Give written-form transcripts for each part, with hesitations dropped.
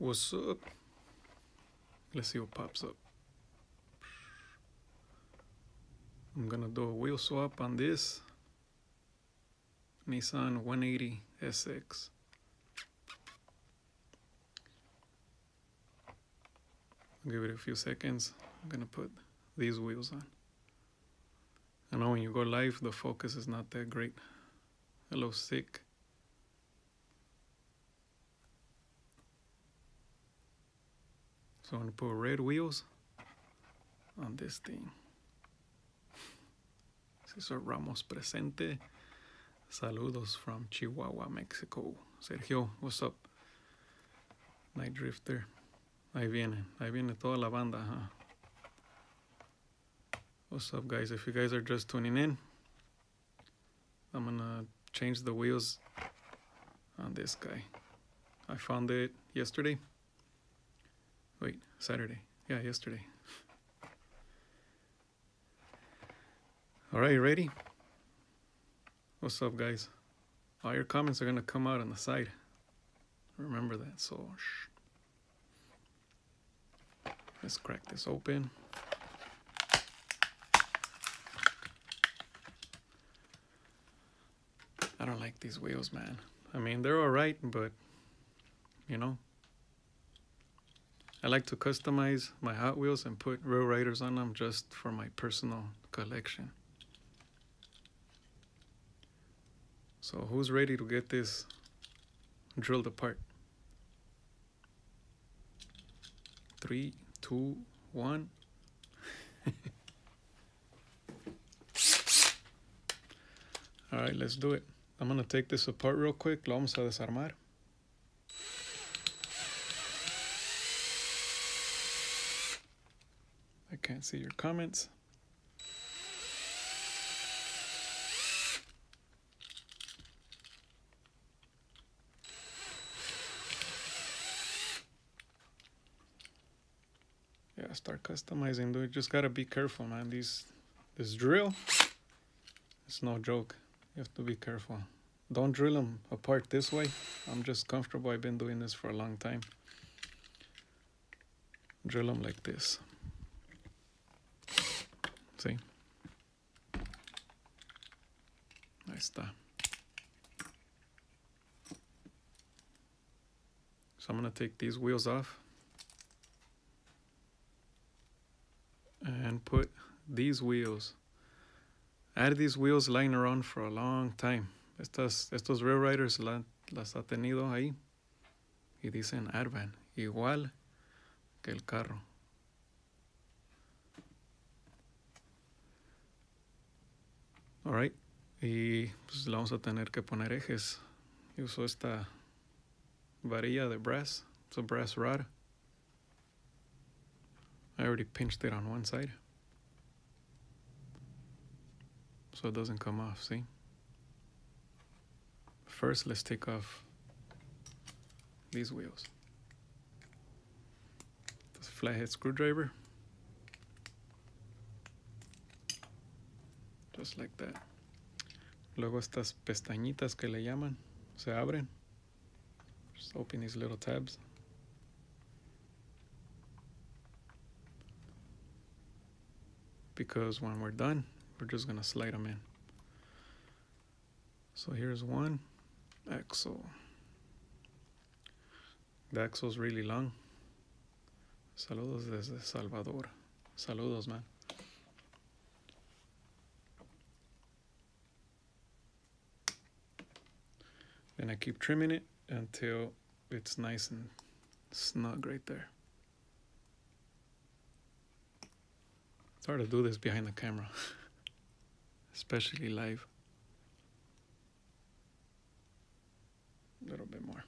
What's up? Let's see what pops up. I'm gonna do a wheel swap on this Nissan 180 SX. I'll give it a few seconds. I'm gonna put these wheels on. I know when you go live, the focus is not that great. A little sick. So I'm gonna put red wheels on this thing. Cesar Ramos presente. Saludos from Chihuahua, Mexico. Sergio, what's up? Night Drifter. Ahí viene toda la banda, huh? What's up, guys? If you guys are just tuning in, I'm gonna change the wheels on this guy. I found it yesterday. Wait, Saturday. Yeah, yesterday. All right, ready? What's up, guys? All your comments are gonna come out on the side. Remember that, so let's crack this open. I don't like these wheels, man. I mean, they're all right, but you know, I like to customize my Hot Wheels and put Real Riders on them just for my personal collection. So who's ready to get this drilled apart? 3, 2, 1. All right, let's do it. I'm gonna take this apart real quick. Lo vamos a desarmar. I can't see your comments. Yeah, start customizing, dude. Just gotta be careful, man. This drill, it's no joke. You have to be careful. Don't drill them apart this way. I'm just comfortable. I've been doing this for a long time. Drill them like this. See? Ahí está. So I'm gonna take these wheels off and put these wheels. I had these wheels lying around for a long time. Estos Real Riders las ha tenido ahí y dicen Advan, igual que el carro. Alright, y pues le vamos a tener que poner ejes. Y uso esta varilla de brass. It's a brass rod. I already pinched it on one side, so it doesn't come off, see? First, let's take off these wheels. This flathead screwdriver. Just like that. Luego estas pestañitas que le llaman se abren. Just open these little tabs. Because when we're done, we're just gonna slide them in. So here's one axle. The axle's really long. Saludos desde Salvador. Saludos, man. And I keep trimming it until it's nice and snug right there. It's hard to do this behind the camera, especially live. A little bit more.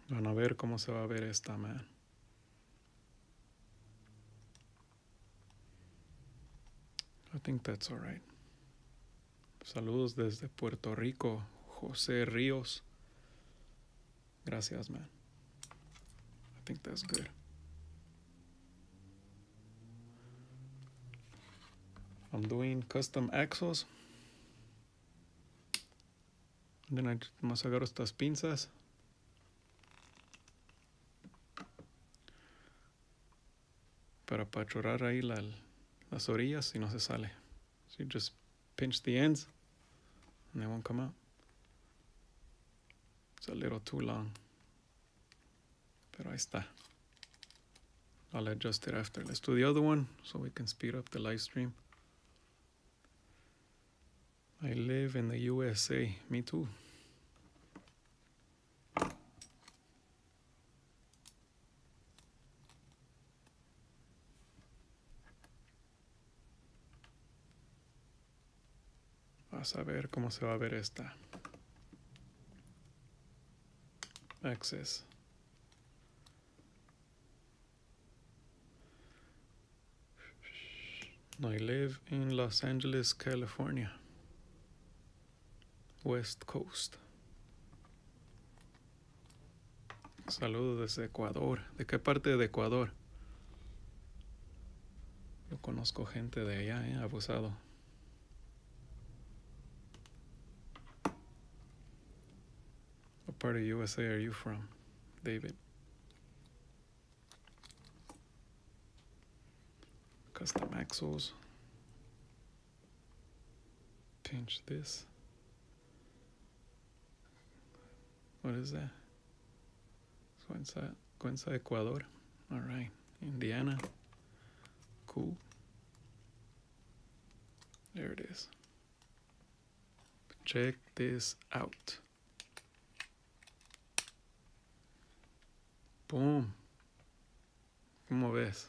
Van a ver cómo se va a ver esta, man. I think that's all right. Saludos desde Puerto Rico, José Ríos. Gracias, man. I think that's good. I'm doing custom axles. And then más agarro estas pinzas. Para apachurrar ahí las orillas y no se sale. So you just pinch the ends and they won't come out. It's a little too long. Pero ahí está. I'll adjust it after. Let's do the other one so we can speed up the live stream. I live in the USA. Me too. Vas a ver cómo se va a ver esta. Access. I live in Los Angeles, California. West Coast. Saludos desde Ecuador. ¿De qué parte de Ecuador? Yo conozco gente de allá, abusado. What part of USA are you from, David? Custom axles. Pinch this. What is that? Cuenca, Ecuador. All right. Indiana. Cool. There it is. Check this out. Boom. ¿Cómo ves?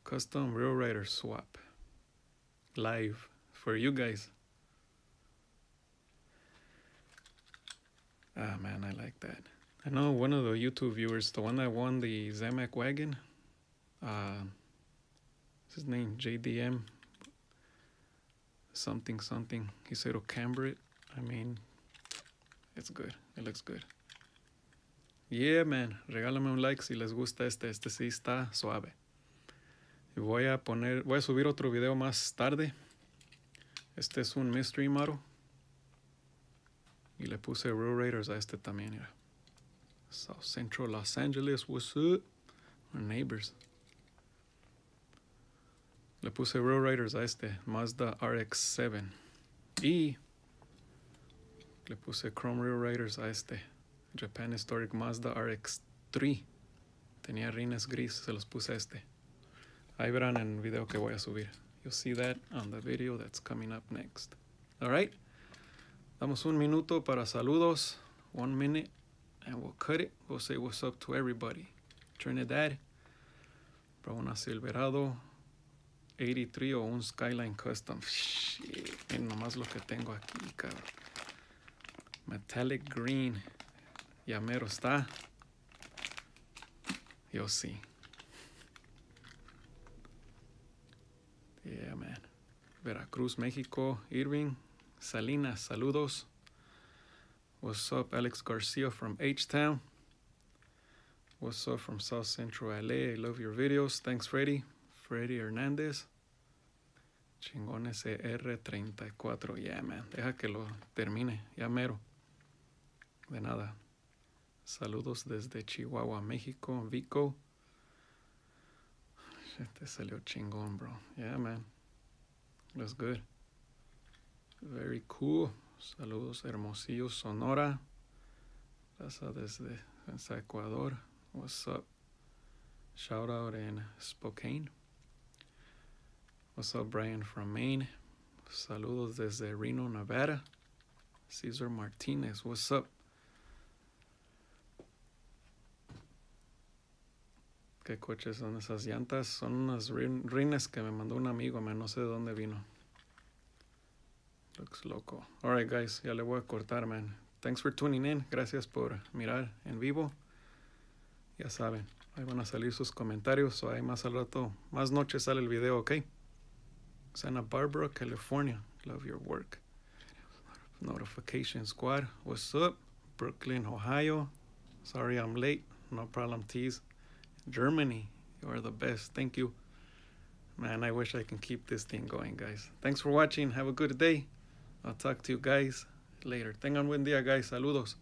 Custom Real Rider swap. Live for you guys. Ah, man, I like that. I know one of the YouTube viewers, the one that won the Zamac wagon, what's his name? JDM something. He said to camber it. I mean, it's good. It looks good. Yeah, man. Regálame un like si les gusta este. Este sí está suave. Y voy a subir otro video más tarde. Este es un mystery model. Y le puse Real Raiders a este también, mira. South Central Los Angeles, what's up? Our neighbors. Le puse Real Raiders a este, Mazda RX-7. Y le puse Chrome Real Raiders a este, Japan Historic Mazda RX-3. Tenía rines gris, se los puse a este. Ahí verán en el video que voy a subir. You'll see that on the video that's coming up next. Alright? Damos un minuto para saludos. 1 minute. And we'll cut it. We'll say what's up to everybody. Trinidad. Para una Silverado 83 o un Skyline Custom. Shit. Es nomás lo que tengo aquí, cabrón. Metallic green. Ya mero está. Yo sí. Yeah, man. Veracruz, México. Irving. Salinas, saludos. What's up, Alex Garcia from H-Town. What's up from South Central LA. I love your videos. Thanks, Freddy. Freddy Hernandez. Chingones R34. Yeah, man. Deja que lo termine. Ya mero. De nada. Saludos desde Chihuahua, México. Vico. Te salió chingón, bro. Yeah, man. Looks good. Very cool. Saludos, Hermosillo, Sonora. Raza desde Ecuador. What's up? Shout out in Spokane. What's up, Brian from Maine? Saludos desde Reno, Nevada. Cesar Martinez. What's up? ¿Qué coches son esas llantas? Son unas rines que me mandó un amigo, man. No sé de dónde vino. Looks loco. Alright, guys. Ya le voy a cortar, man. Thanks for tuning in. Gracias por mirar en vivo. Ya saben, ahí van a salir sus comentarios. O ahí más al rato, más noche sale el video, ¿ok? Santa Barbara, California. Love your work. Notification Squad. What's up? Brooklyn, Ohio. Sorry I'm late. No problem, tease. Germany. You are the best. Thank you. Man, I wish I can keep this thing going, guys. Thanks for watching. Have a good day. I'll talk to you guys later. Tengan buen día, guys. Saludos.